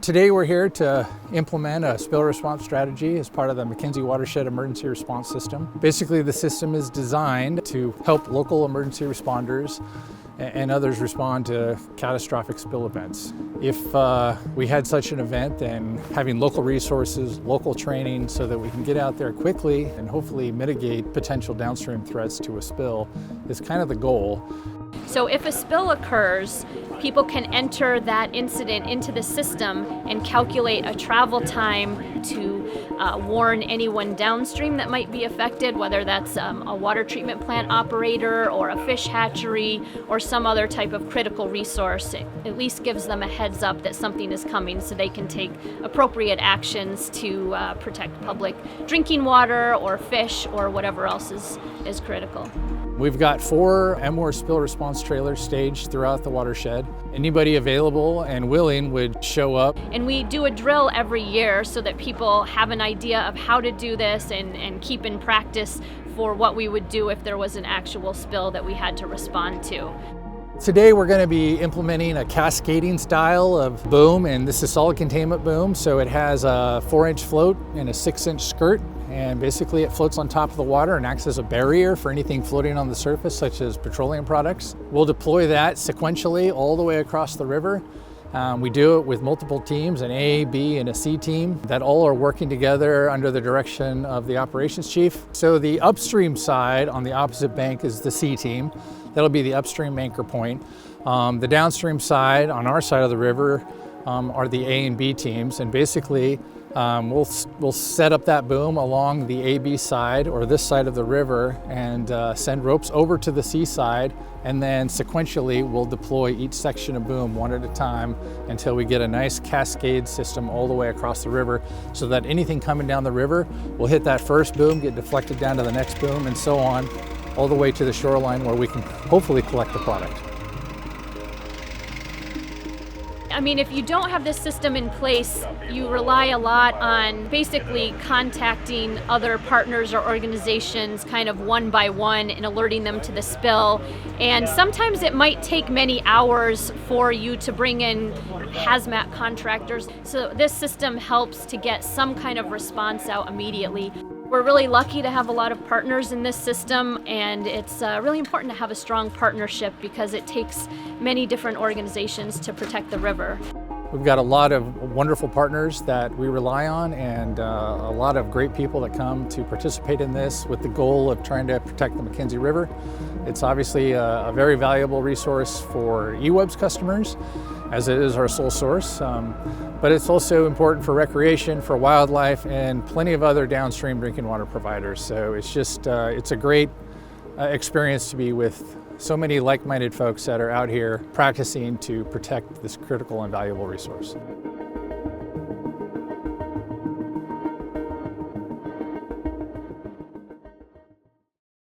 Today we're here to implement a spill response strategy as part of the McKenzie Watershed Emergency Response System. Basically, the system is designed to help local emergency responders and others respond to catastrophic spill events. If we had such an event, then having local resources, local training so that we can get out there quickly and hopefully mitigate potential downstream threats to a spill is kind of the goal. So if a spill occurs, people can enter that incident into the system and calculate a travel time to warn anyone downstream that might be affected, whether that's a water treatment plant operator or a fish hatchery or some other type of critical resource. It at least gives them a heads up that something is coming so they can take appropriate actions to protect public drinking water or fish or whatever else is critical. We've got 4 MWERS spill response trailers staged throughout the watershed. Anybody available and willing would show up. And we do a drill every year so that people have an idea of how to do this and keep in practice for what we would do if there was an actual spill that we had to respond to. Today we're going to be implementing a cascading style of boom, and this is solid containment boom. So it has a 4-inch float and a 6-inch skirt, and basically it floats on top of the water and acts as a barrier for anything floating on the surface, such as petroleum products. We'll deploy that sequentially all the way across the river. We do it with multiple teams, an A, B, and a C team that all are working together under the direction of the operations chief. So the upstream side on the opposite bank is the C team. That'll be the upstream anchor point. The downstream side on our side of the river are the A and B teams, and basically we'll set up that boom along the AB side or this side of the river and send ropes over to the C side, and then sequentially we'll deploy each section of boom one at a time until we get a nice cascade system all the way across the river, so that anything coming down the river will hit that first boom, get deflected down to the next boom, and so on, all the way to the shoreline where we can hopefully collect the product. I mean, if you don't have this system in place, you rely a lot on basically contacting other partners or organizations kind of one by one and alerting them to the spill. And sometimes it might take many hours for you to bring in hazmat contractors. So this system helps to get some kind of response out immediately. We're really lucky to have a lot of partners in this system, and it's really important to have a strong partnership because it takes many different organizations to protect the river. We've got a lot of wonderful partners that we rely on, and a lot of great people that come to participate in this with the goal of trying to protect the McKenzie River. It's obviously a very valuable resource for EWEB's customers, as it is our sole source, but it's also important for recreation, for wildlife, and plenty of other downstream drinking water providers. So it's just, it's a great experience to be with so many like-minded folks that are out here practicing to protect this critical and valuable resource.